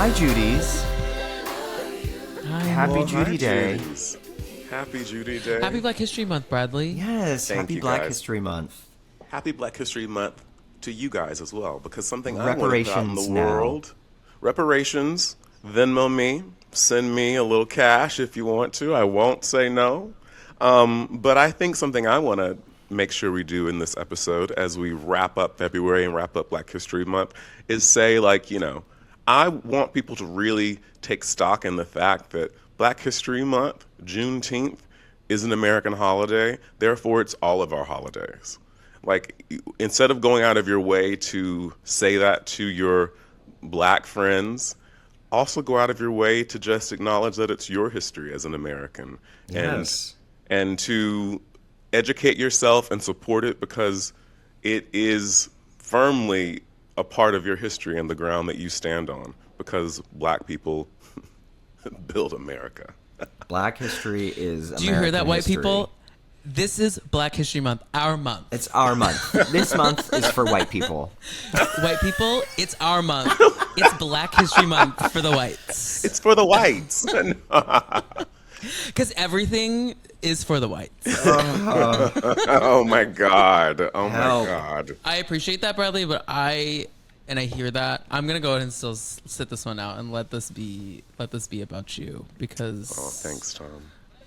Hi, Judys. Hi. Happy Judy Day. Judys. Happy Judy Day. Happy Black History Month, Bradley. Yes, Thank happy you, Black guys. History Month. Happy Black History Month to you guys as well, because something I want to put out in Reparations the now. world. Reparations. Venmo me. Send me a little cash if you want to. I won't say no. But I think something I want to make sure we do in this episode as we wrap up February and wrap up Black History Month is say, I want people to really take stock in the fact that Black History Month, Juneteenth, is an American holiday. Therefore, it's all of our holidays. Instead of going out of your way to say that to your Black friends, also go out of your way to just acknowledge that it's your history as an American. Yes. And to educate yourself and support it because it is firmly a part of your history and the ground that you stand on, because Black people build America. Black history is Do you hear that, white history. people? This is Black History Month, our month. It's our month. This month is for white people. White people, it's our month. It's Black History Month for the whites. It's for the whites. Because everything is for the whites. Oh my God. Oh my Help. God. I appreciate that, Bradley, but I hear that. I'm gonna go ahead and still sit this one out and let this be about you, because. Oh, thanks, Tom.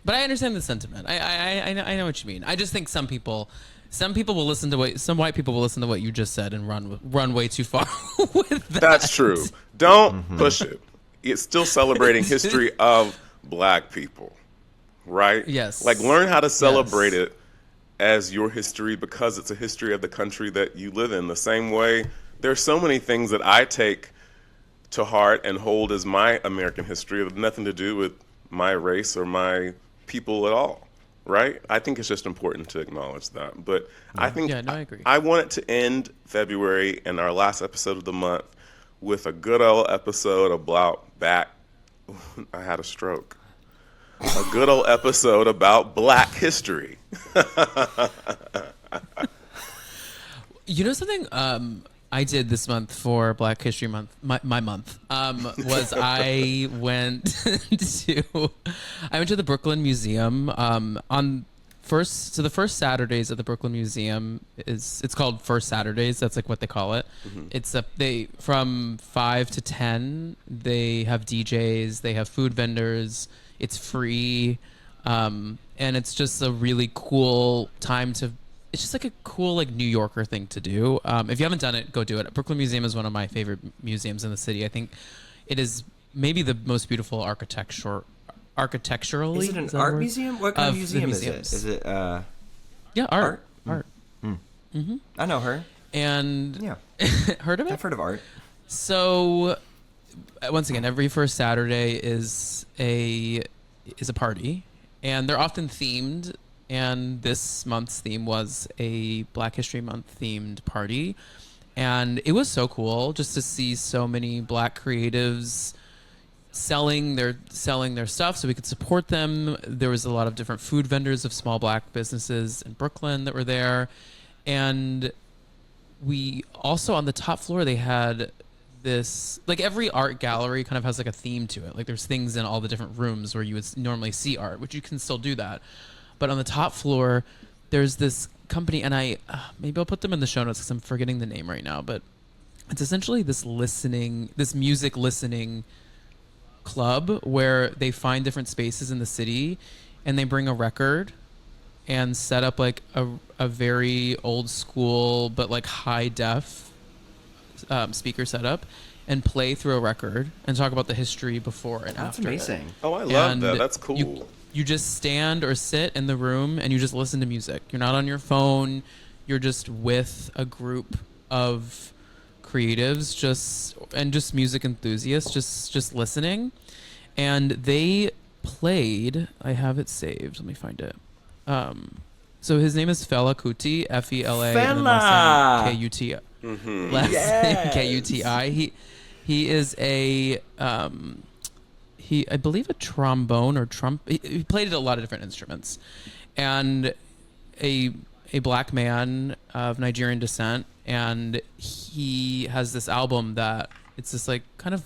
But I understand the sentiment. I know what you mean. I just think some people will listen to some white people will listen to what you just said and run way too far with that. That's true. Don't push it. It's still celebrating history of Black people, right? Yes. Learn how to celebrate it as your history, because it's a history of the country that you live in. The same way, there's so many things that I take to heart and hold as my American history that have nothing to do with my race or my people at all, right? I think it's just important to acknowledge that. But I think I agree. I want it to end February and our last episode of the month with a good old episode about I had a stroke. A good old episode about Black history. You know something I did this month for Black History Month, my month, was I went to the Brooklyn Museum on the first Saturdays at the Brooklyn Museum it's called First Saturdays. That's what they call it. Mm-hmm. It's from 5 to 10. They have DJs, they have food vendors. It's free, and it's just a really cool time to. It's just a cool New Yorker thing to do. If you haven't done it, go do it. Brooklyn Museum is one of my favorite museums in the city. I think it is maybe the most beautiful architecturally. Is it an art museum? What kind of museum is it? Is it yeah, art. Art. Mm-hmm. I know her. And yeah, heard of it? I've heard of art. So once again, every first Saturday is a party, and they're often themed. And this month's theme was a Black History Month themed party. And it was so cool just to see so many Black creatives selling their stuff so we could support them. There was a lot of different food vendors of small Black businesses in Brooklyn that were there. And we also, on the top floor, they had this, every art gallery kind of has a theme to it. There's things in all the different rooms where you would normally see art, which you can still do that. But on the top floor, there's this company, and maybe I'll put them in the show notes because I'm forgetting the name right now. But it's essentially this music listening club where they find different spaces in the city, and they bring a record and set up a very old school but high def speaker setup, and play through a record and talk about the history before and That's after. That's amazing. Oh, I love that. That's cool. You just stand or sit in the room and you just listen to music. You're not on your phone. You're just with a group of creatives, just music enthusiasts, just listening. And they played. I have it saved. Let me find it. So his name is Fela Kuti, Fela, and then last name Kuti. Mm-hmm. Last name Kuti. He is I believe a trombone or he played a lot of different instruments, and a Black man of Nigerian descent, and he has this album that it's this kind of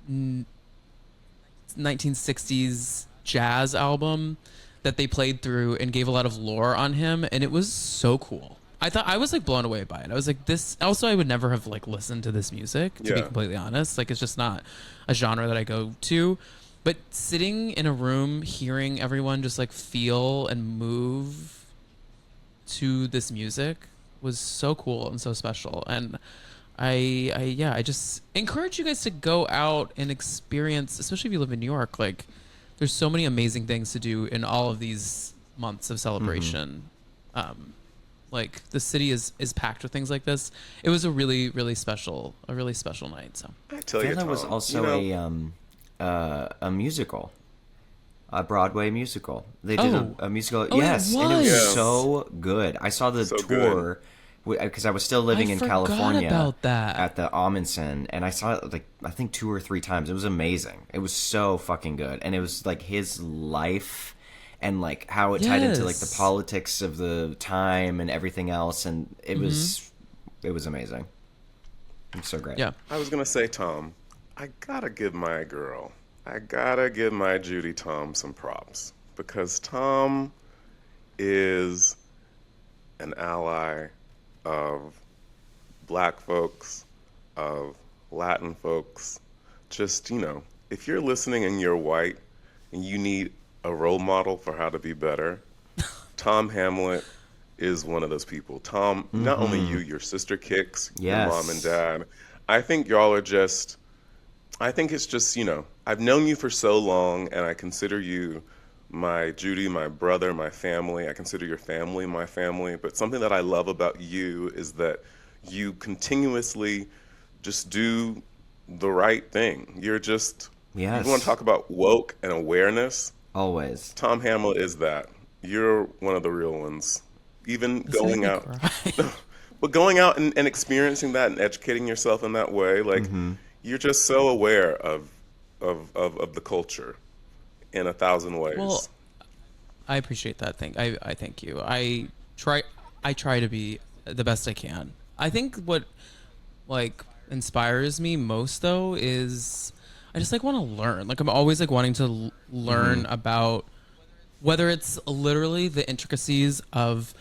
1960s jazz album that they played through and gave a lot of lore on him, and it was so cool. I was like blown away by it. I was like, this also, I would never have like listened to this music, to be completely honest. Like, it's just not a genre that I go to. But sitting in a room hearing everyone just like feel and move to this music was so cool and so special. And I just encourage you guys to go out and experience, especially if you live in New York. Like, there's so many amazing things to do in all of these months of celebration. Like, the city is packed with things like this. It was a really, really special night. So I tell you, Tom, was also a musical, a Broadway musical. They did a musical. Yes, and it was so good. I saw the tour because I was still living in California about that. At the Amundsen, and I saw it like I think 2 or 3 times. It was amazing. It was so fucking good, and it was like his life and like how it tied into like the politics of the time and everything else, and it was amazing. It was so great. Yeah, I was gonna say, Tom, I gotta give my Judy Tom some props, because Tom is an ally of Black folks, of Latin folks. Just, if you're listening and you're white and you need a role model for how to be better, Tom Hamlett is one of those people. Tom, not only you, your sister Kix, your mom and dad. I think y'all are just, I think it's just, I've known you for so long, and I consider you my Judy, my brother, my family. I consider your family my family. But something that I love about you is that you continuously just do the right thing. You're just, you want to talk about woke and awareness? Always. Tom Hamlett is that. You're one of the real ones. Even going out, but going out and experiencing that and educating yourself in that way, like, you're just so aware of the culture in 1,000 ways. Well, I appreciate that. I thank you. I try to be the best I can. I think what like inspires me most though is I just like want to learn. Like, I'm always like wanting to learn about, whether it's literally the intricacies of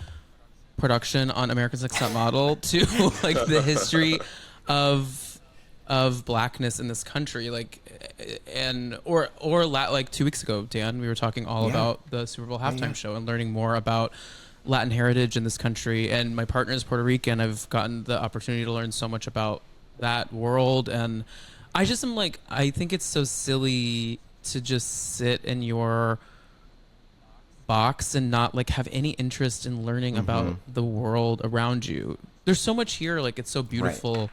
production on America's Next Top Model to like the history of blackness in this country, like, and or like 2 weeks ago, Dan, we were talking all about the Super Bowl halftime show and learning more about Latin heritage in this country. And my partner is Puerto Rican. I've gotten the opportunity to learn so much about that world, and I just am like, I think it's so silly to just sit in your box and not like have any interest in learning about the world around you. There's so much here, like, it's so beautiful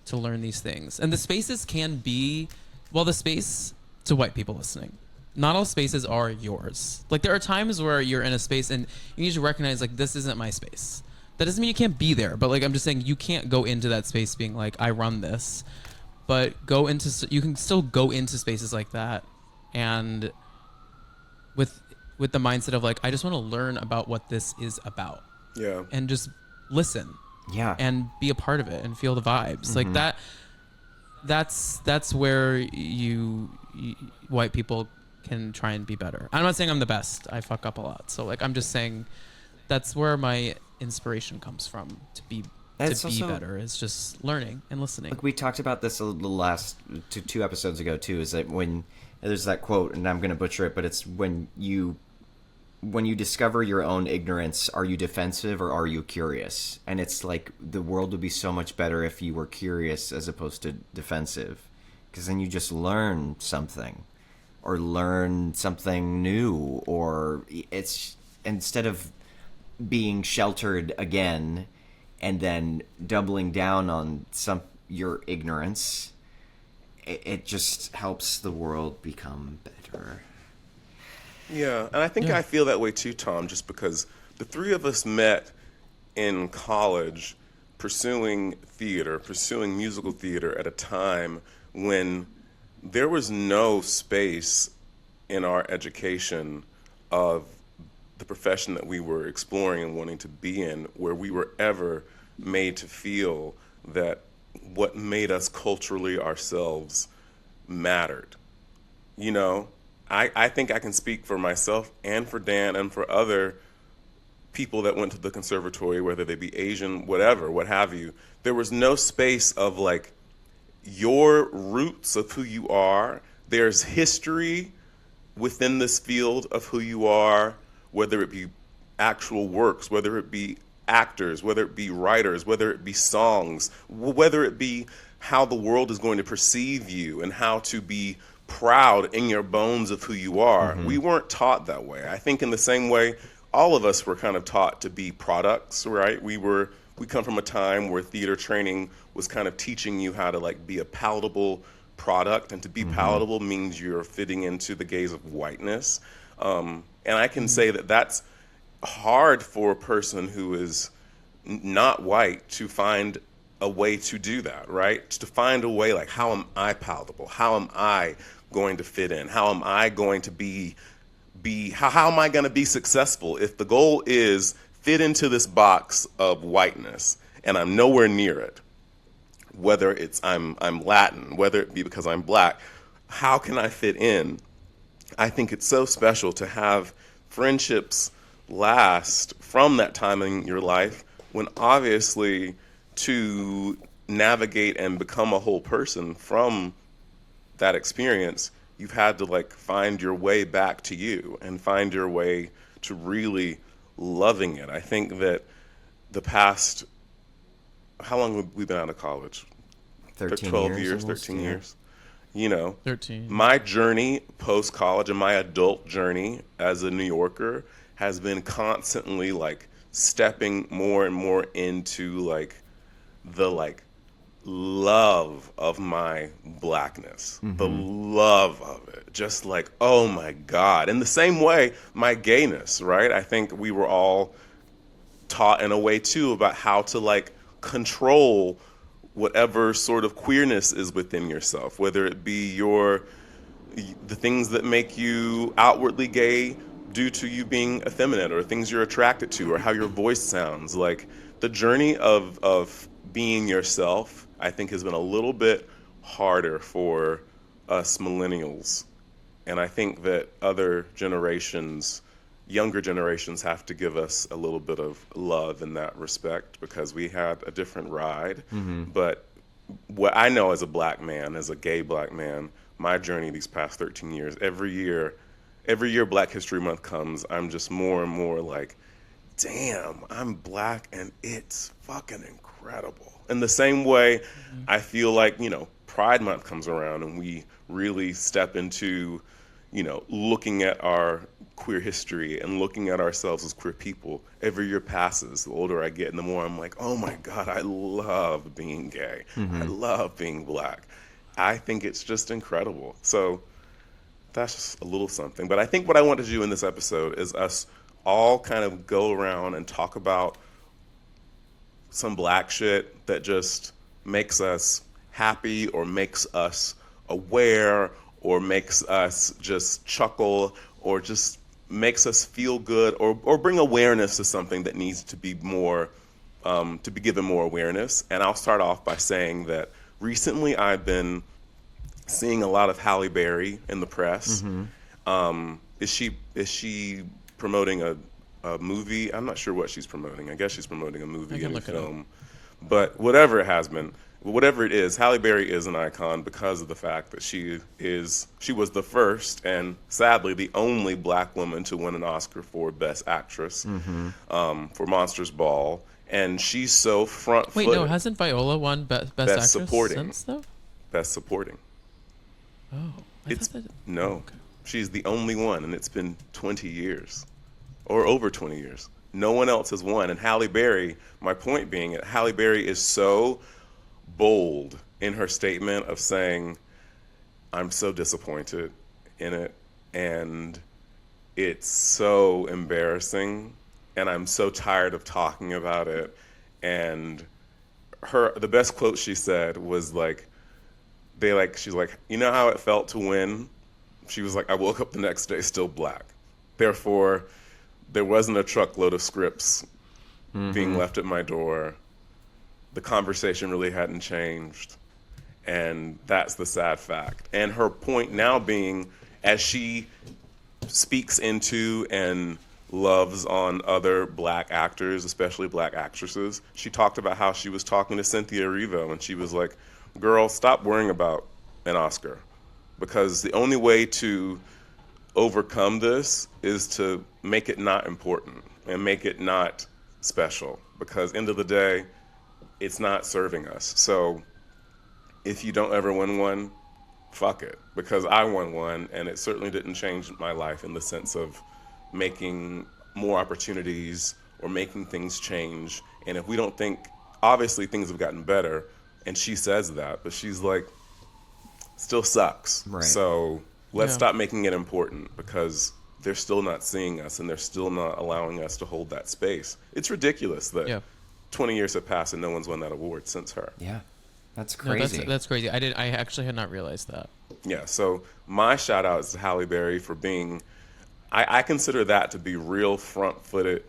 to learn these things. And the spaces can be, well, the space to white people listening, not all spaces are yours. Like, there are times where you're in a space and you need to recognize, like, this isn't my space. That doesn't mean you can't be there, but like, I'm just saying, you can't go into that space being like, I run this. But you can still go into spaces like that, and with the mindset of like, I just want to learn about what this is about. Yeah. And just listen. Yeah. And be a part of it and feel the vibes. Like that's where you white people can try and be better. I'm not saying I'm the best. I fuck up a lot. So like, I'm just saying that's where my inspiration comes from, to be better. It's just learning and listening. Like, we talked about this the last two episodes ago too, is that when there's that quote, and I'm going to butcher it, but it's when you discover your own ignorance, are you defensive or are you curious? And it's like, the world would be so much better if you were curious as opposed to defensive, because then you just learn something new, or it's, instead of being sheltered again and then doubling down on your ignorance, it just helps the world become better. Yeah, and I think I feel that way too, Tom, just because the three of us met in college pursuing musical theater at a time when there was no space in our education of the profession that we were exploring and wanting to be in, where we were ever made to feel that what made us culturally ourselves mattered. You know, I think I can speak for myself and for Dan and for other people that went to the conservatory, whether they be Asian, whatever, what have you. There was no space of like your roots of who you are. There's history within this field of who you are, whether it be actual works, whether it be actors, whether it be writers, whether it be songs, whether it be how the world is going to perceive you and how to be proud in your bones of who you are. We weren't taught that way. I think in the same way, all of us were kind of taught to be products, right? We come from a time where theater training was kind of teaching you how to like be a palatable product, and to be palatable means you're fitting into the gaze of whiteness. And I can say that that's hard for a person who is not white to find a way to do that, right? To find a way like, how am I palatable? How am I going to fit in? How am I going to be how am I going to be successful if the goal is fit into this box of whiteness and I'm nowhere near it? Whether it's I'm Latin, whether it be because I'm black, how can I fit in? I think it's so special to have friendships last from that time in your life, when obviously to navigate and become a whole person from that experience, you've had to like find your way back to you and find your way to really loving it. I think that the past, how long have we been out of college? 12 years, almost, 13 yeah. years. You know, 13. My journey post-college and my adult journey as a New Yorker has been constantly like stepping more and more into like the like love of my blackness, the love of it. Just like, oh my God. In the same way, my gayness, right? I think we were all taught in a way too about how to like control whatever sort of queerness is within yourself, whether it be the things that make you outwardly gay due to you being effeminate, or things you're attracted to, or how your voice sounds. Like the journey of being yourself, I think, has been a little bit harder for us millennials. And I think that other generations, younger generations, have to give us a little bit of love in that respect, because we had a different ride. But what I know as a black man, as a gay black man, my journey these past 13 years, every year Black History Month comes, I'm just more and more like, damn, I'm black and it's fucking incredible. In the same way, I feel like, Pride Month comes around and we really step into, looking at our queer history and looking at ourselves as queer people. Every year passes, the older I get and the more I'm like, oh my God, I love being gay. I love being black. I think it's just incredible. So that's just a little something. But I think what I want to do in this episode is us all kind of go around and talk about some black shit that just makes us happy, or makes us aware, or makes us just chuckle, or just makes us feel good, or bring awareness to something that needs to be more, to be given more awareness. And I'll start off by saying that recently I've been seeing a lot of Halle Berry in the press. Is she promoting a movie? I'm not sure what she's promoting. I guess she's promoting a movie and a film. But whatever it is, Halle Berry is an icon because of the fact that she was the first and sadly the only black woman to win an Oscar for Best Actress for Monsters Ball. And she's so front-footed. Wait, no, hasn't Viola won Best Actress Supporting. since, though? Best Supporting. Oh, No. Okay. She's the only one, and it's been 20 years, or over 20 years. No one else has won. And Halle Berry, my point being, Halle Berry is so bold in her statement of saying, I'm so disappointed in it, and it's so embarrassing, and I'm so tired of talking about it. And the best quote she said was like, she's like, you know how it felt to win? She was like, I woke up the next day still black. Therefore, there wasn't a truckload of scripts being left at my door. The conversation really hadn't changed. And that's the sad fact. And her point now being, as she speaks into and loves on other black actors, especially black actresses, she talked about how she was talking to Cynthia Erivo, and she was like, girl, stop worrying about an Oscar. Because the only way to overcome this is to make it not important and make it not special. Because end of the day, it's not serving us. So if you don't ever win one, fuck it. Because I won one, and it certainly didn't change my life in the sense of making more opportunities or making things change. And if we don't think, obviously things have gotten better, and she says that, but she's like, still sucks. Right. So let's stop making it important, because they're still not seeing us, and they're still not allowing us to hold that space. It's ridiculous that 20 years have passed and no one's won that award since her. Yeah. That's crazy. No, that's crazy. I actually had not realized that. Yeah, so my shout out is to Halle Berry for being, I consider that to be real front-footed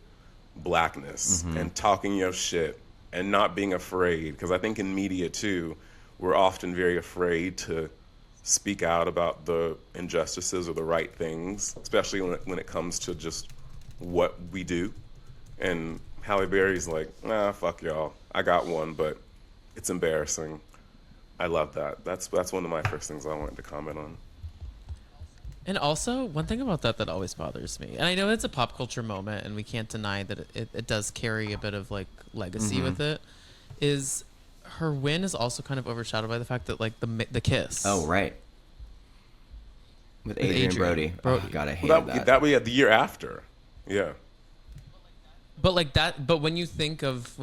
blackness and talking your shit and not being afraid. Because I think in media too, we're often very afraid to speak out about the injustices or the right things, especially when it comes to just what we do. And Halle Berry's like, nah, fuck y'all. I got one, but it's embarrassing. I love that. That's one of my first things I wanted to comment on. And also, one thing about that always bothers me, and I know it's a pop culture moment, and we can't deny that it does carry a bit of like legacy with it, is her win is also kind of overshadowed by the fact that like the kiss. Oh, right. With Adrian Brody. Oh, God, I hate that. That we had the year after. Yeah. But like that, but when you think of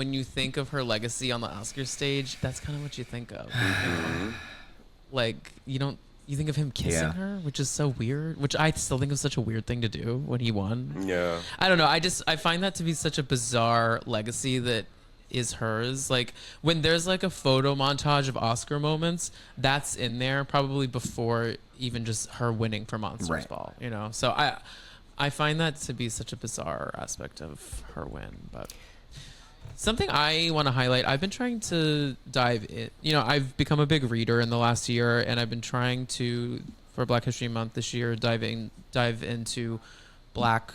her legacy on the Oscar stage, that's kind of what you think of. Like you think of him kissing her, which is so weird. Which I still think is such a weird thing to do when he won. Yeah. I don't know. I find that to be such a bizarre legacy that is hers. Like when there's like a photo montage of Oscar moments, that's in there probably before even just her winning for Monsters Ball. You know, so I find that to be such a bizarre aspect of her win. But something I want to highlight, I've been trying to dive in. You know, I've become a big reader in the last year, and I've been trying to, for Black History Month this year, dive into Black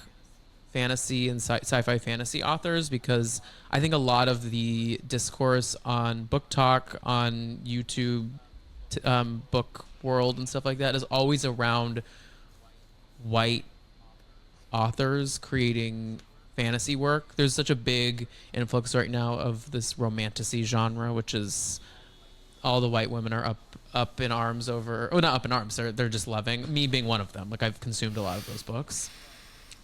fantasy and sci-fi fantasy authors, because I think a lot of the discourse on Book Talk, on YouTube, Book World and stuff like that is always around white authors creating fantasy work. There's such a big influx right now of this romantasy genre, which is all the white women are up in arms over. Oh, not up in arms. They're just loving, me being one of them. Like I've consumed a lot of those books,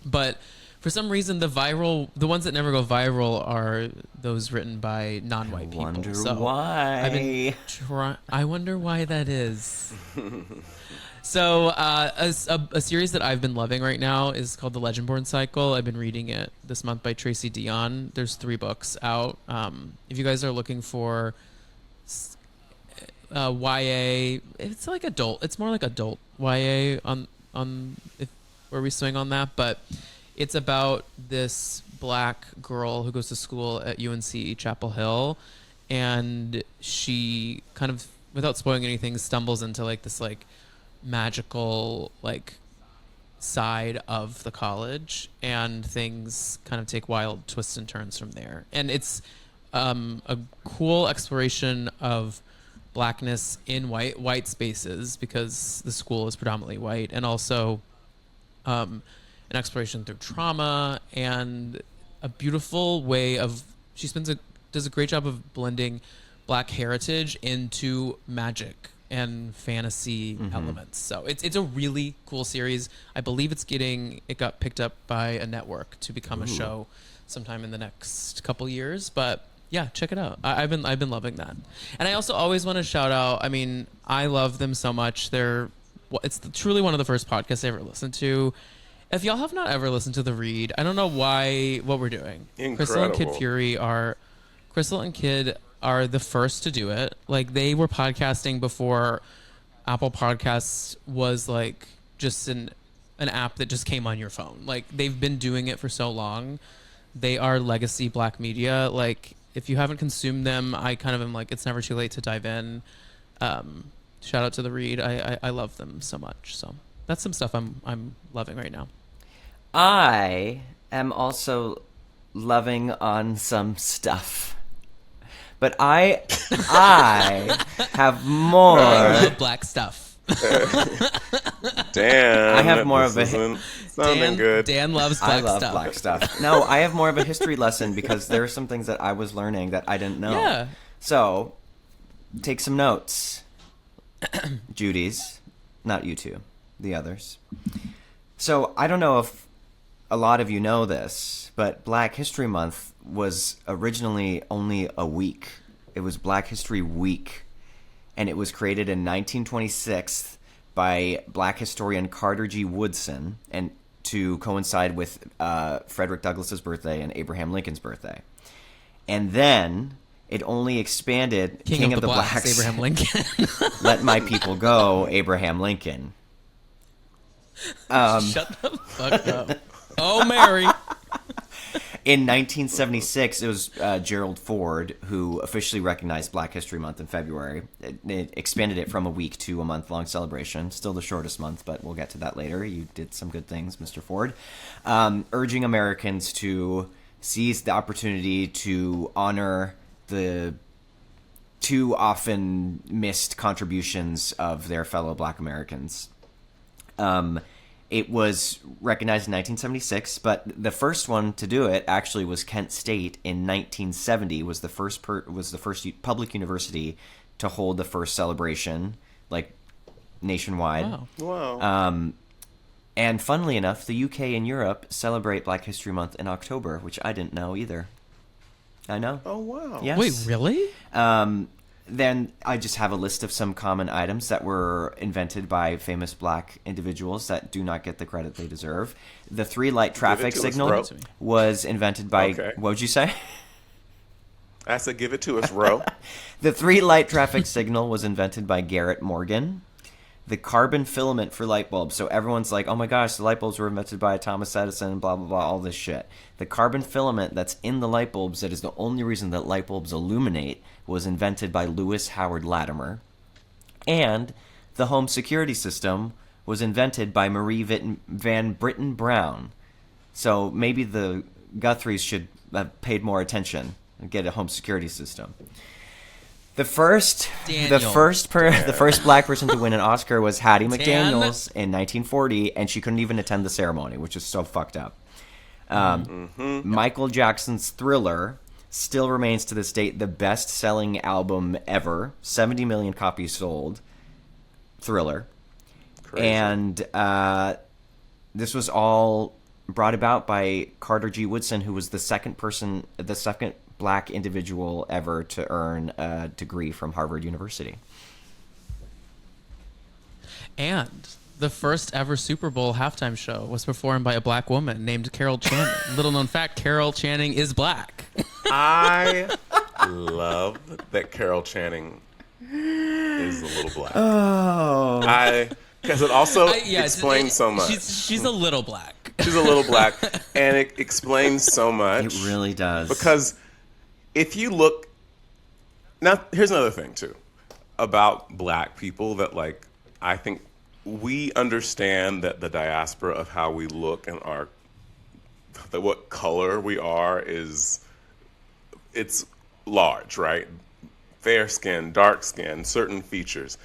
but for some reason the ones that never go viral are those written by non-white people. Wonder so why. I wonder why that is. So a series that I've been loving right now is called The Legendborn Cycle. I've been reading it this month by Tracy Dion. There's 3 books out. If you guys are looking for YA, it's like adult. It's more like adult YA where we swing on that. But it's about this black girl who goes to school at UNC Chapel Hill, and she kind of, without spoiling anything, stumbles into like this like magical like side of the college, and things kind of take wild twists and turns from there. And it's a cool exploration of blackness in white spaces, because the school is predominantly white, and also an exploration through trauma, and a beautiful way of, she does a great job of blending black heritage into magic and fantasy elements. So it's a really cool series. I believe it got picked up by a network to become a show sometime in the next couple years. But yeah, check it out. I've been loving that. And I also always want to shout out, I mean, I love them so much. It's truly one of the first podcasts I ever listened to. If y'all have not ever listened to The Read, I don't know what we're doing. Incredible. Crystal and Kid are the first to do it. Like, they were podcasting before Apple Podcasts was like just an app that just came on your phone. Like, they've been doing it for so long. They are legacy black media. Like, if you haven't consumed them, I kind of am like, it's never too late to dive in. Shout out to the Read. I love them so much. So that's some stuff I'm loving right now. I am also loving on some stuff. But I have more. I love black stuff. Dan, I have more this of a isn't sounding good. Dan loves I black love stuff. black stuff. No, I have more of a history lesson because there are some things that I was learning that I didn't know. Yeah. So, take some notes. Judys, not you two, the others. So, I don't know if a lot of you know this, but Black History Month was originally only a week. It was Black History Week, and it was created in 1926 by Black historian Carter G. Woodson, and to coincide with Frederick Douglass's birthday and Abraham Lincoln's birthday. And then it only expanded. King of the Blacks, Abraham Lincoln. Let my people go, Abraham Lincoln. Shut the fuck up. Oh, Mary. In 1976, it was Gerald Ford who officially recognized Black History Month in February. It expanded it from a week to a month-long celebration. Still the shortest month, but we'll get to that later. You did some good things, Mr. Ford. Urging Americans to seize the opportunity to honor the too often missed contributions of their fellow Black Americans. It was recognized in 1976, but the first one to do it actually was Kent State in 1970. Was the first public university to hold the first celebration, like nationwide. Wow. And funnily enough, the UK and Europe celebrate Black History Month in October, which I didn't know either. I know. Oh, wow. Yes. Wait, really? Then I just have a list of some common items that were invented by famous Black individuals that do not get the credit they deserve. The 3-light traffic signal was invented by... Okay. What would you say? I said give it to us, Ro. The 3-light traffic signal was invented by Garrett Morgan. The carbon filament for light bulbs. So everyone's like, oh my gosh, the light bulbs were invented by Thomas Edison, blah, blah, blah, all this shit. The carbon filament that's in the light bulbs that is the only reason that light bulbs illuminate was invented by Lewis Howard Latimer. And the home security system was invented by Marie Van Britten Brown. So maybe the Guthries should have paid more attention and get a home security system. The first Black person to win an Oscar was Hattie McDaniels in 1940, and she couldn't even attend the ceremony, which is so fucked up. Michael Jackson's Thriller still remains to this date the best-selling album ever. 70 million copies sold. Thriller. Crazy. And this was all brought about by Carter G. Woodson, who was the second Black individual ever to earn a degree from Harvard University. And the first ever Super Bowl halftime show was performed by a Black woman named Carol Channing. Little known fact, Carol Channing is Black. I love that Carol Channing is a little Black. Oh. Because it also explains so much. She's a little Black. She's a little Black, and it explains so much. It really does. Because if you look... Now, here's another thing, too, about Black people that, like, I think we understand that the diaspora of how we look and that what color we are it's large, right? Fair skin, dark skin, certain features.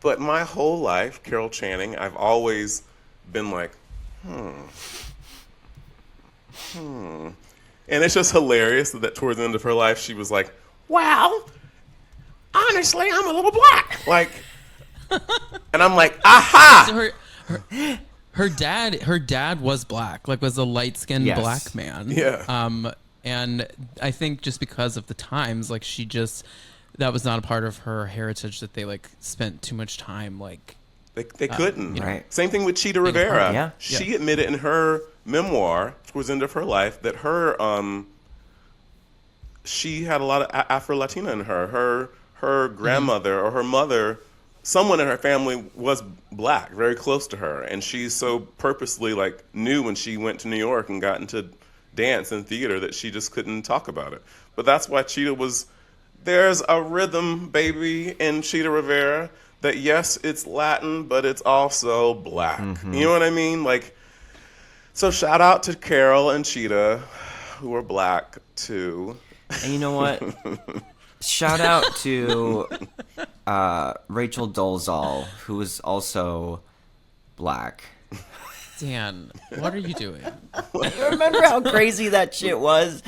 But my whole life, Carol Channing, I've always been like, And it's just hilarious that towards the end of her life, she was like, well, honestly, I'm a little Black. Like, and I'm like, aha! So her dad was Black, like was a light-skinned Black man. Yeah. And I think just because of the times, like that was not a part of her heritage that they like spent too much time like. They couldn't. Right. Same thing with Cheetah Rivera. Yeah. She admitted in her memoir towards the end of her life that she had a lot of Afro-Latina in her. Her grandmother or her mother, someone in her family was Black, very close to her. And she so purposely like knew when she went to New York and got into dance and theater that she just couldn't talk about it. But that's why Cheetah was there's a rhythm, baby, in Cheetah Rivera that, yes, it's Latin, but it's also black. You know what I mean? Like, so shout out to Carol and Cheetah, who are black too. And you know what? Shout out to Rachel Dolezal, who is also black. Dan, what are you doing? You remember how crazy that shit was?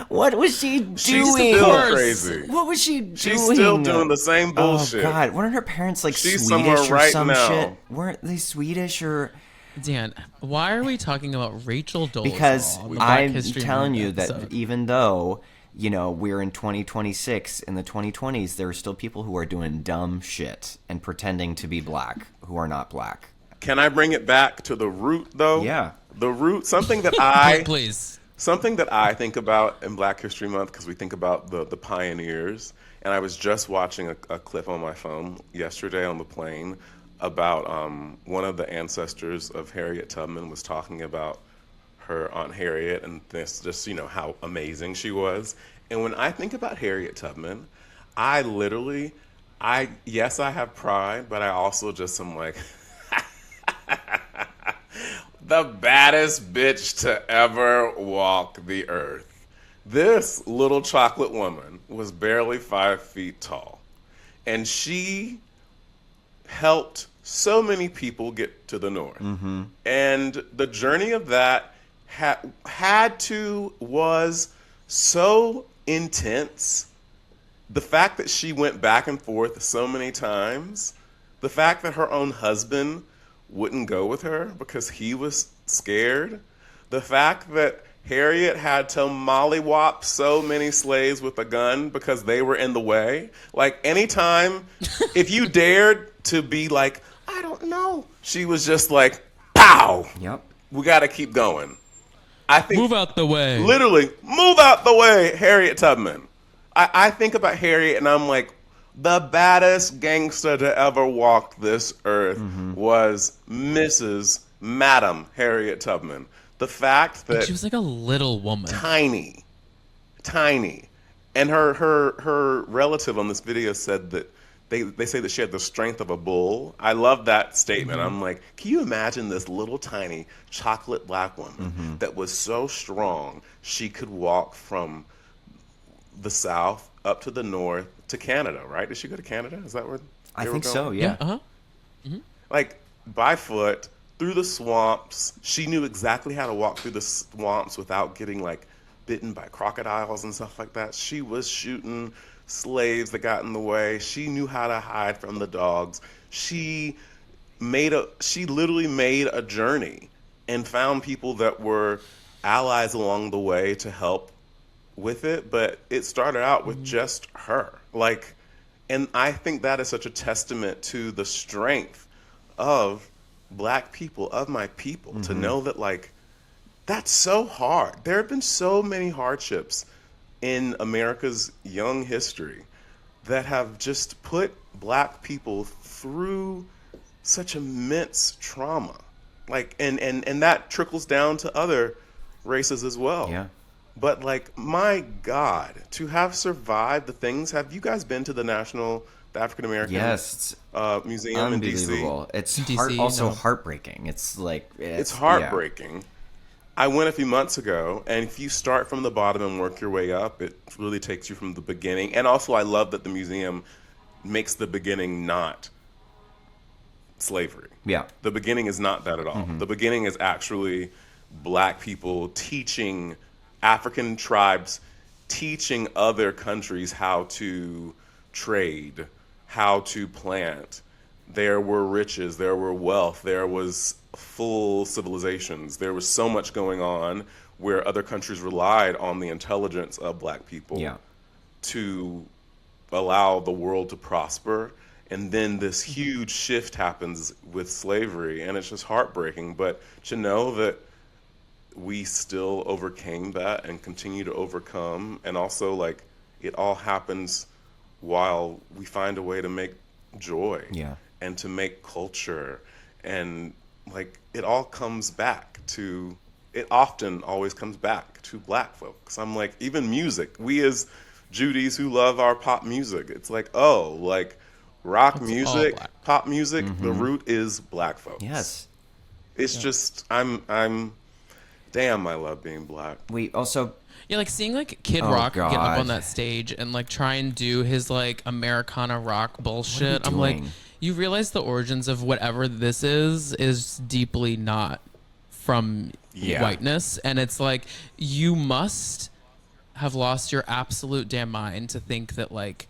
What was she doing? She's still crazy. What was she doing? She's still doing the same bullshit. Oh God, weren't her parents like She's Swedish somewhere or right some now. shit? Weren't they Swedish or? Dan, why are we talking about Rachel Dolezal? Because on the Black I'm History telling Month you that episode? even though, you know, we're in 2026, in the 2020s, there are still people who are doing dumb shit and pretending to be black who are not black. Can I bring it back to the root, though? Yeah. The root, something that I Please. Something that I think about in Black History Month, because we think about the pioneers, and I was just watching a clip on my phone yesterday on the plane about one of the ancestors of Harriet Tubman was talking about her Aunt Harriet and this, just, you know, how amazing she was. And when I think about Harriet Tubman, I have pride, but I also just am like, the baddest bitch to ever walk the earth. This little chocolate woman was barely 5 feet tall. And she helped so many people get to the North. And the journey of that was so intense. The fact that she went back and forth so many times, the fact that her own husband wouldn't go with her because he was scared, the fact that Harriet had to mollywop so many slaves with a gun because they were in the way. Like, anytime, if you dared to be like, I don't know, she was just like, pow! Yep. We got to keep going. I think, Move out the way. literally, move out the way, Harriet Tubman. I think about Harriet and I'm like, the baddest gangster to ever walk this earth was Mrs. Madam Harriet Tubman. The fact that She was like a little woman. tiny, and her relative on this video said that they say that she had the strength of a bull. I love that statement. I'm like, can you imagine this little tiny chocolate black woman that was so strong she could walk from the South up to the North to Canada, right? Did she go to Canada? Is that where I they think were so, going? yeah. Uh-huh. Like, by foot, through the swamps. She knew exactly how to walk through the swamps without getting, like, bitten by crocodiles and stuff like that. She was shooting slaves that got in the way. She knew how to hide from the dogs. She literally made a journey and found people that were allies along the way to help with it, but it started out with just her. Like, and I think that is such a testament to the strength of black people, of my people, to know that, like, that's so hard. There have been so many hardships in America's young history that have just put black people through such immense trauma. Like, and that trickles down to other races as well. Yeah. But, like, my God, to have survived the things. Have you guys been to the African American Yes, Museum in DC? unbelievable. It's DC, also no. heartbreaking. It's like It's heartbreaking. I went a few months ago, and if you start from the bottom and work your way up, it really takes you from the beginning. And also, I love that the museum makes the beginning not slavery. Yeah. The beginning is not that at all. The beginning is actually black people teaching African tribes, teaching other countries how to trade, how to plant. There were riches, there were wealth, there was full civilizations. There was so much going on where other countries relied on the intelligence of black people Yeah. to allow the world to prosper. And then this huge shift happens with slavery, and it's just heartbreaking. But to know that we still overcame that and continue to overcome, and also, like, it all happens while we find a way to make joy and to make culture, and, like, it often always comes back to black folks. I'm like, even music, we as Judys who love our pop music. It's like, oh, like rock It's all music, black. pop music, the root is black folks. Yes. It's just I'm damn, I love being black. We also Yeah, like seeing like Kid Oh, Rock get up God. on that stage and like try and do his like Americana rock bullshit. I'm like, doing? you realize the origins of whatever this is deeply not from Yeah. whiteness, and it's like you must have lost your absolute damn mind to think that like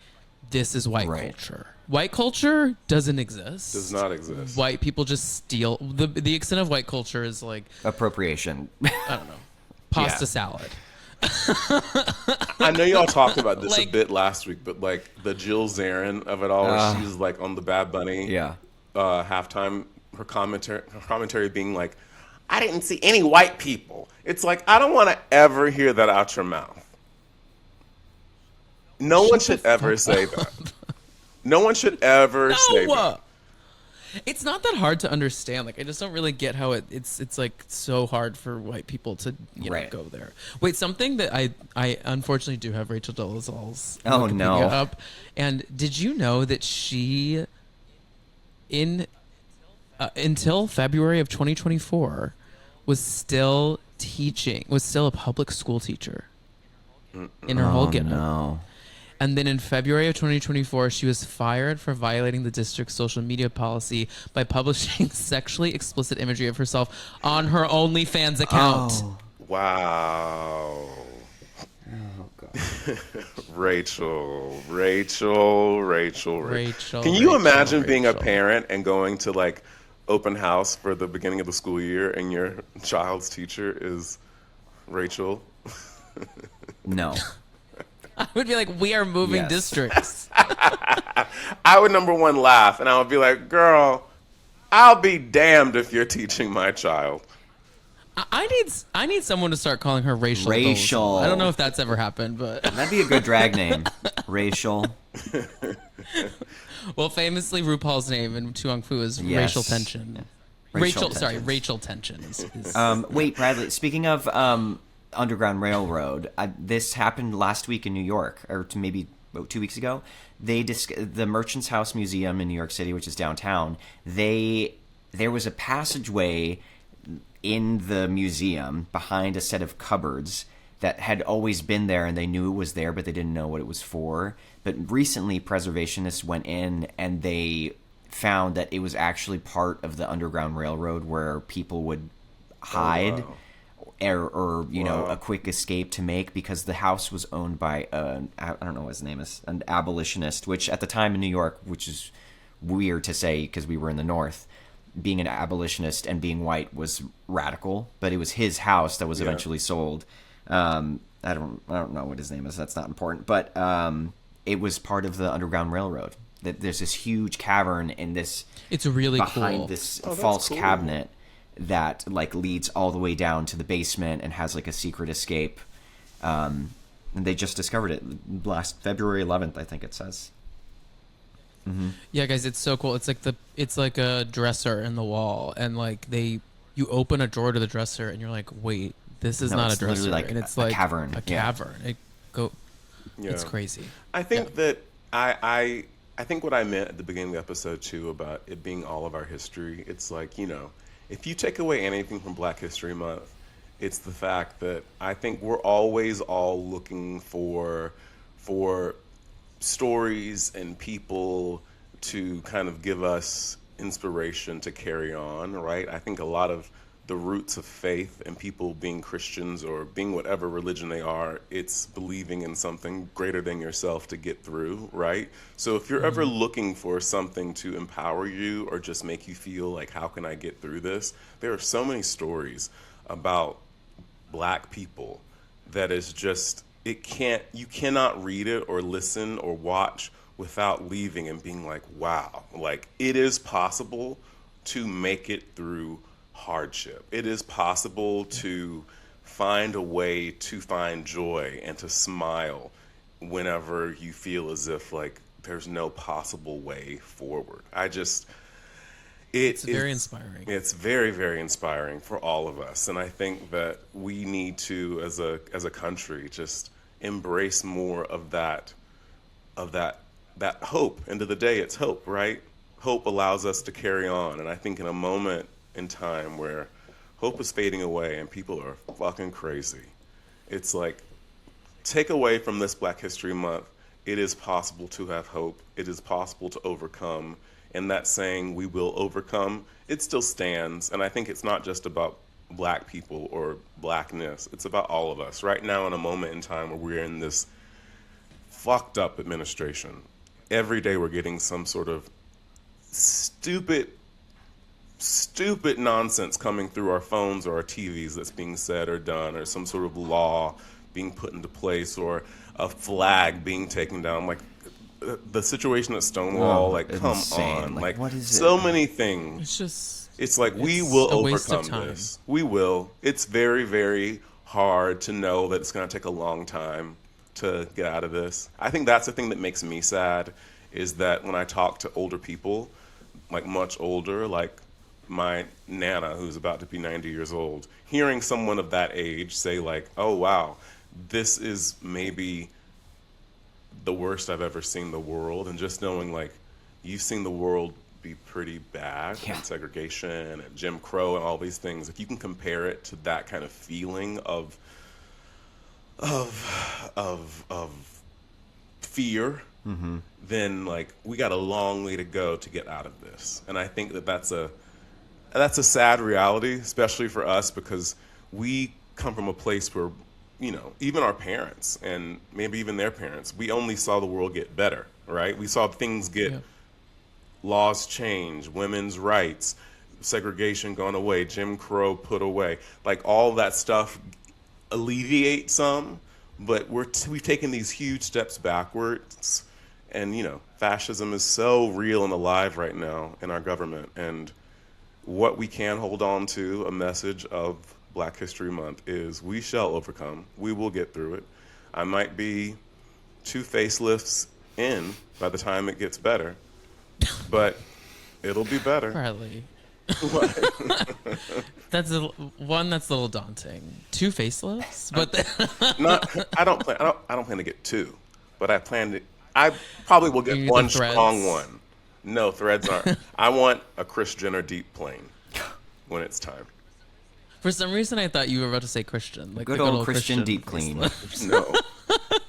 this is white Right. culture. White culture doesn't exist. Does not exist. White people just steal. The extent of white culture is like, appropriation. I don't know, pasta Yeah. salad. I know y'all talked about this a Like- bit last week, but like the Jill Zarin of it all, where she's like on the Bad Bunny Yeah. halftime, her commentary being like, I didn't see any white people. It's like, I don't want to ever hear that out your mouth. No one should ever say that. No one should ever say that. It's not that hard to understand. Like I just don't really get how it's like so hard for white people to Right. go there. Wait, something that I unfortunately do have Rachel Dolezal's Oh, Wikipedia no. up. And did you know that she until February of 2024 was still a public school teacher in her whole get-up. No. And then in February of 2024, she was fired for violating the district's social media policy by publishing sexually explicit imagery of herself on her OnlyFans account. Oh. Wow. Oh God. Rachel. Rachel, Can you Rachel, imagine being a Rachel. parent and going to like open house for the beginning of the school year and your child's teacher is Rachel? No. I would be like, we are moving Yes. districts. I would number one laugh and I would be like, girl, I'll be damned if you're teaching my child. I need someone to start calling her Rachel. Rachel. Dolezal. I don't know if that's ever happened, but That'd be a good drag name. Rachel. well, famously RuPaul's name in Tu Wong Fu is Yes. Racial Tension. Racial Sorry, Tension. Rachel Tension is Wait, Bradley. Speaking of Underground Railroad, this happened last week in New York, or maybe about 2 weeks ago. The Merchants House Museum in New York City, which is downtown. There was a passageway in the museum behind a set of cupboards that had always been there, and they knew it was there, but they didn't know what it was for. But recently, preservationists went in and they found that it was actually part of the Underground Railroad where people would hide. wow. Or you know, Wow. a quick escape to make, because the house was owned by I don't know what his name is, an abolitionist, which at the time in New York, which is weird to say because we were in the North, being an abolitionist and being white was radical, but it was his house that was Yeah. eventually sold. I don't know what his name is. That's not important, but it was part of the Underground Railroad. There's this huge cavern in this it's really behind cool. this Oh, that's false cool. cabinet that like leads all the way down to the basement and has like a secret escape. And they just discovered it last February 11th, I think it says. Yeah, guys, it's so cool. It's like a dresser in the wall, and like you open a drawer to the dresser, and you're like, wait, this is No, not it's a literally dresser, like and it's a like cavern. A Yeah. cavern. It's Yeah. crazy. I think that I think what I meant at the beginning of the episode too about it being all of our history, it's like, you know, if you take away anything from Black History Month, it's the fact that I think we're always all looking for stories and people to kind of give us inspiration to carry on, right? I think a lot of the roots of faith and people being Christians or being whatever religion they are, it's believing in something greater than yourself to get through, right? So if you're ever looking for something to empower you or just make you feel like, how can I get through this? There are so many stories about Black people that is just, you cannot read it or listen or watch without leaving and being like, wow, like it is possible to make it through hardship. It is possible to find a way to find joy and to smile whenever you feel as if like there's no possible way forward. It's very inspiring. It's very, very inspiring for all of us. And I think that we need to, as a country, just embrace more of that hope. End of the day, it's hope, right? Hope allows us to carry on. And I think in a moment in time where hope is fading away and people are fucking crazy, it's like, take away from this Black History Month, it is possible to have hope. It is possible to overcome. And that saying, we will overcome, it still stands. And I think it's not just about Black people or Blackness. It's about all of us. Right now, in a moment in time where we're in this fucked up administration, every day we're getting some sort of stupid nonsense coming through our phones or our TVs that's being said or done, or some sort of law being put into place, or a flag being taken down. Like the situation at Stonewall, come on. Like, what is so many things. It's like, we will overcome this. We will. It's very, very hard to know that it's going to take a long time to get out of this. I think that's the thing that makes me sad, is that when I talk to older people, like much older, like my Nana, who's about to be 90 years old, hearing someone of that age say like, oh, wow, this is maybe the worst I've ever seen the world. And just knowing, like, you've seen the world be pretty bad, and segregation and Jim Crow and all these things. If you can compare it to that kind of feeling of fear, then like, we got a long way to go to get out of this. And I think that that's a sad reality, especially for us, because we come from a place where, you know, even our parents and maybe even their parents, we only saw the world get better, right? We saw things get laws change, women's rights, segregation gone away, Jim Crow put away, like all that stuff alleviate some, but we've taken these huge steps backwards. And, you know, fascism is so real and alive right now in our government. And what we can hold on to, a message of Black History Month, is we shall overcome. We will get through it. I might be 2 facelifts in by the time it gets better, but it'll be better. Bradley. That's a little daunting. 2 facelifts, but I don't plan to get 2, but I probably will get one strong one. No, threads aren't. I want a Kris Jenner deep plane when it's time. For some reason, I thought you were about to say Christian, like good old Christian deep clean.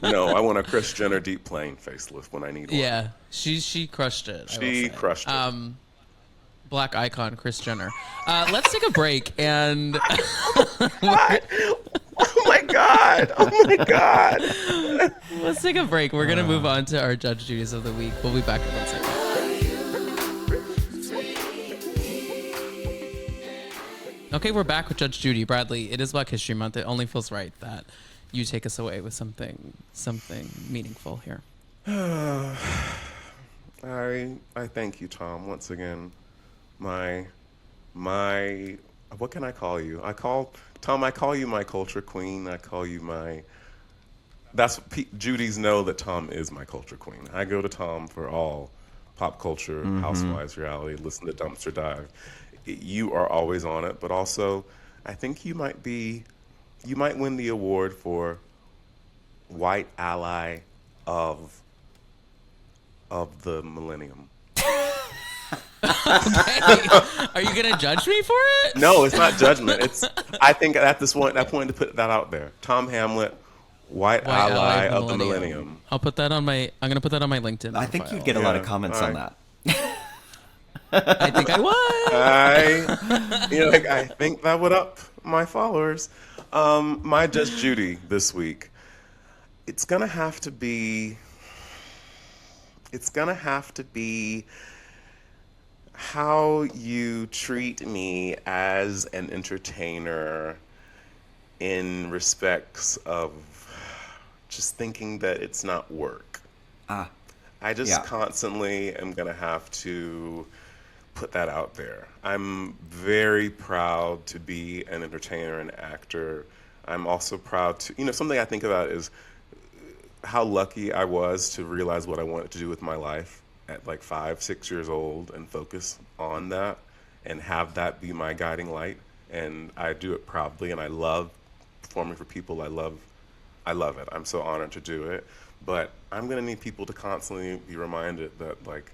No, I want a Kris Jenner deep plane facelift when I need one. Yeah, she crushed it. She crushed it. Black icon Kris Jenner. Let's take a break and. Oh my god! Oh my god! Let's take a break. We're gonna move on to our Judge Judys of the week. We'll be back in 1 second. Okay, we're back with Judge Judy. Bradley, it is Black History Month. It only feels right that you take us away with something meaningful here. I thank you, Tom, once again. My what can I call you? I call you my culture queen. I call you my. That's Judys know that Tom is my culture queen. I go to Tom for all pop culture, housewives, reality. Listen to Dumpster Dive. You are always on it, but also I think you might win the award for White Ally of the Millennium. Okay. Are you gonna judge me for it? No, it's not judgment. I think at this point, I wanted to put that out there. Tom Hamlett, White Ally of the Millennium. I'm gonna put that on my LinkedIn. I think you'd get a lot of comments on that. I think I would. I think that would up my followers. My Judge Judy this week. It's gonna have to be how you treat me as an entertainer in respects of just thinking that it's not work. I just constantly am going to have to put that out there. I'm very proud to be an entertainer and actor. I'm also proud to, something I think about is how lucky I was to realize what I wanted to do with my life at like 5, 6 years old and focus on that and have that be my guiding light. And I do it proudly, and I love performing for people. I I love it. I'm so honored to do it. But I'm going to need people to constantly be reminded that, like,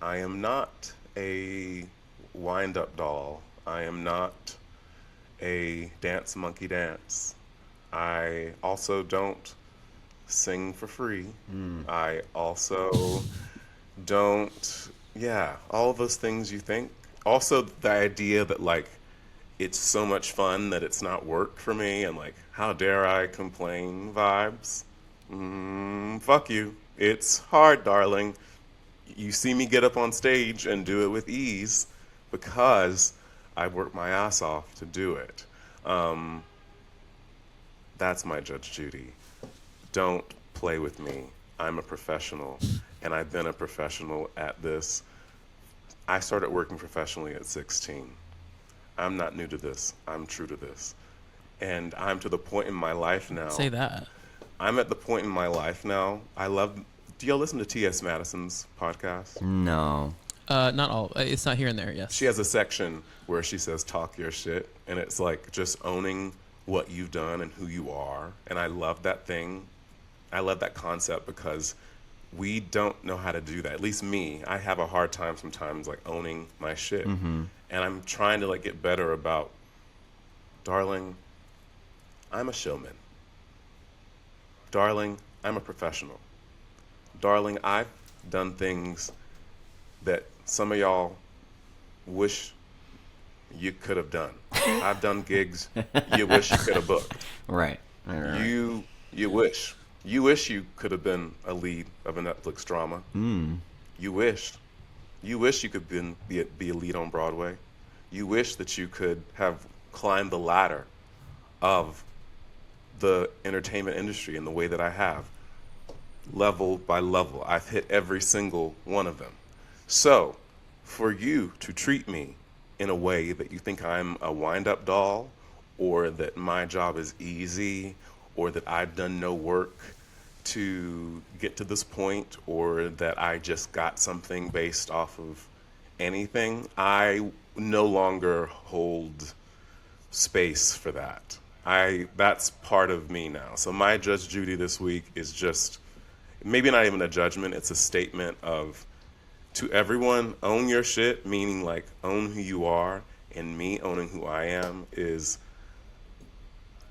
I am not a wind-up doll. I am not a dance monkey dance. I also don't sing for free. I also don't, yeah, all of those things you think. Also, the idea that, like, it's so much fun that it's not work for me, and, like, how dare I complain vibes. Fuck you. It's hard, darling. You see me get up on stage and do it with ease because I worked my ass off to do it. That's my Judge Judy. Don't play with me. I'm a professional, and I've been a professional at this. I started working professionally at 16. I'm not new to this. I'm true to this. And I'm to the point in my life now. Say that. I'm at the point in my life now. Do y'all listen to T.S. Madison's podcast? No. Not all. It's not here and there, yes. She has a section where she says, talk your shit. And it's like just owning what you've done and who you are. And I love that thing. I love that concept because we don't know how to do that. At least me. I have a hard time sometimes, like, owning my shit. And I'm trying to, like, get better about, darling, I'm a showman. Darling, I'm a professional. Darling, I've done things that some of y'all wish you could have done. I've done gigs you wish you could have booked. Right. You wish. You wish you could have been a lead of a Netflix drama. You wished. You wish you could be a lead on Broadway. You wish that you could have climbed the ladder of the entertainment industry in the way that I have. Level by level. I've hit every single one of them. So, for you to treat me in a way that you think I'm a wind-up doll, or that my job is easy, or that I've done no work to get to this point, or that I just got something based off of anything, I no longer hold space for that. That's part of me now. So my Judge Judy this week is just, maybe not even a judgment, it's a statement of, to everyone, own your shit, meaning, like, own who you are, and me owning who I am is,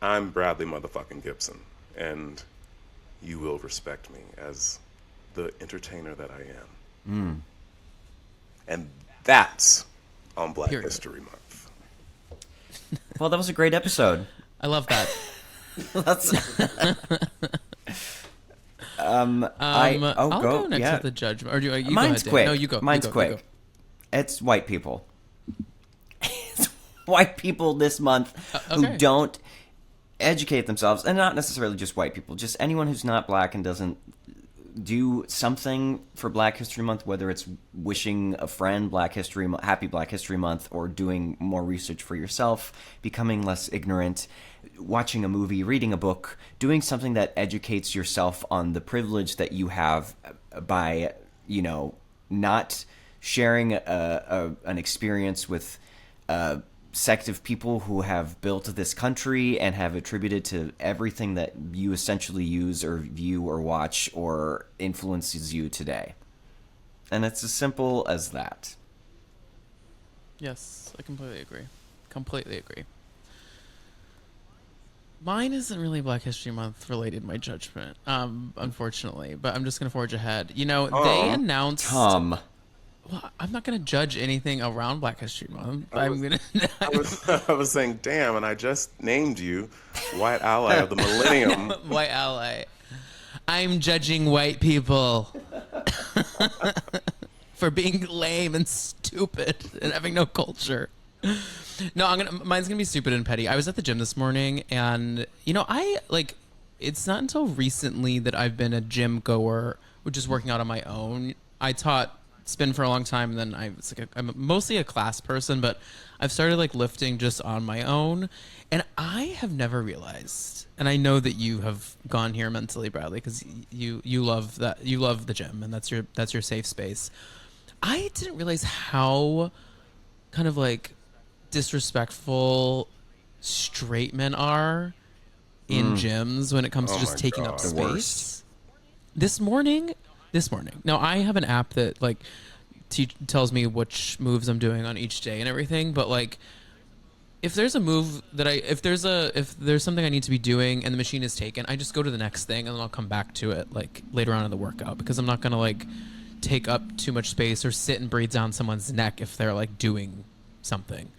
I'm Bradley motherfucking Gibson, and you will respect me as the entertainer that I am. And that's on Black History Month. Well, that was a great episode. I love that. I'll go next with the judgment. Or you Mine's go ahead, quick. No, you go. Mine's quick. You go. It's white people. It's white people this month who don't educate themselves, and not necessarily just white people, just anyone who's not black and doesn't do something for Black History Month, whether it's wishing a friend Happy Black History Month, or doing more research for yourself, becoming less ignorant, watching a movie, reading a book, doing something that educates yourself on the privilege that you have by, not sharing an experience with a sect of people who have built this country and have attributed to everything that you essentially use or view or watch or influences you today. And it's as simple as that. Yes, I completely agree. Mine isn't really Black History Month related, my judgment, unfortunately, but I'm just going to forge ahead. They announced... Tom. Well, I'm not going to judge anything around Black History Month. I was saying, damn, and I just named you White Ally of the Millennium. White Ally. I'm judging white people for being lame and stupid and having no culture. No, mine's gonna be stupid and petty. I was at the gym this morning, and it's not until recently that I've been a gym goer, which is working out on my own. I taught spin for a long time, and then I'm mostly a class person, but I've started lifting just on my own, and I have never realized, and I know that you have gone here mentally, Bradley, because you love the gym, and that's your safe space. I didn't realize how kind of disrespectful straight men are in gyms when it comes to just taking up space. This morning. Now I have an app that like tells me which moves I'm doing on each day and everything, but like if there's a move that if there's something I need to be doing and the machine is taken, I just go to the next thing and then I'll come back to it like later on in the workout, because I'm not gonna like take up too much space or sit and breathe down someone's neck if they're like doing something.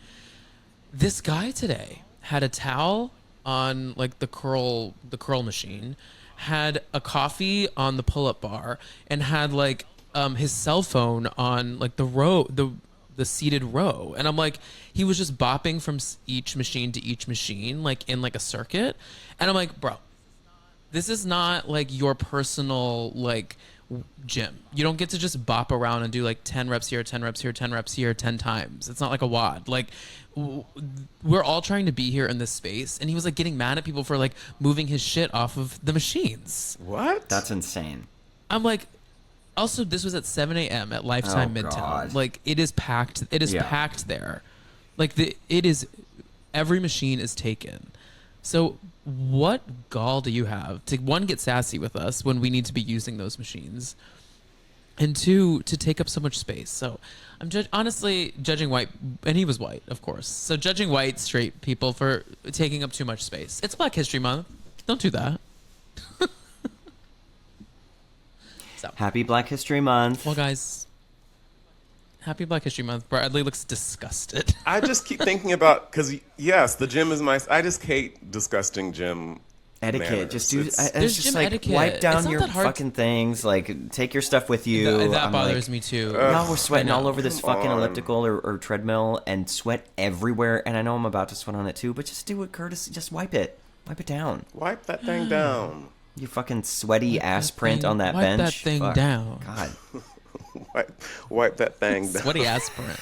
This guy today had a towel on like the curl machine, had a coffee on the pull-up bar, and had like his cell phone on like the seated row. And I'm like, he was just bopping from each machine to each machine, like in like a circuit. And I'm like, bro, this is not like your personal like gym. You don't get to just bop around and do like 10 reps here, 10 reps here, 10 reps here, 10 times. It's not like a WOD. Like we're all trying to be here in this space. And he was like getting mad at people for like moving his shit off of the machines. What? That's insane. I'm like, also, this was at 7 a.m. at Lifetime Midtown. God. Like, it is packed. It is packed there. Like, every machine is taken. So, what gall do you have to, one, get sassy with us when we need to be using those machines, and two, to take up so much space? So, I'm honestly judging white, and he was white, of course. So, judging white straight people for taking up too much space. It's Black History Month. Don't do that. So. Happy Black History Month. Well, guys, happy Black History Month. Bradley looks disgusted. I just keep thinking about, because yes, the gym is my. I just hate disgusting gym etiquette. manners. Just do. It's It's just like etiquette. wipe down It's not your that hard fucking things. Like take your stuff with you. That I'm bothers like, me too. Y'all were sweating I know. all over this fucking elliptical or treadmill and sweat everywhere. And I know I'm about to sweat on it too, but just do it, Curtis. Just wipe it. Wipe it down. Wipe that thing down. You fucking sweaty ass print on that wipe bench. that thing Fuck. down. God. Wipe that thing down. Sweaty ass print.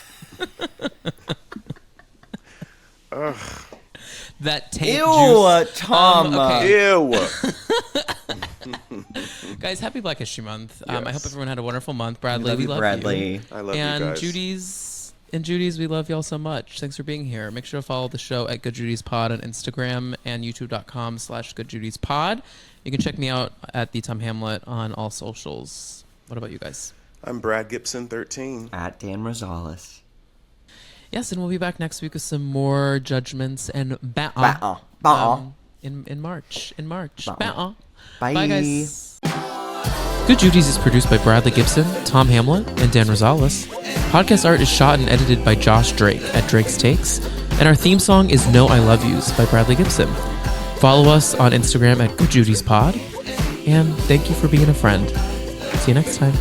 That tape Ew, juice. Tom. Okay. Ew. Guys, happy Black History Month. I Yes. hope everyone had a wonderful month. Bradley, Love we you, love Bradley. you. I love And you guys. Judys, we love y'all so much. Thanks for being here. Make sure to follow the show at Good Judys Pod on Instagram and youtube.com/GoodJudysPod. You can check me out at the Tom Hamlett on all socials. What about you guys? I'm Brad Gibson, 13. At Dan Rosales. Yes, and we'll be back next week with some more judgments and Bah-uh. in March. Bah-uh. Bah-uh. Bye. Bye, guys. Good Judys is produced by Bradley Gibson, Tom Hamlett, and Dan Rosales. Podcast art is shot and edited by Josh Drake at Drake's Takes, and our theme song is No I Love Yous by Bradley Gibson. Follow us on Instagram at Good Judys Pod, and thank you for being a friend. See you next time.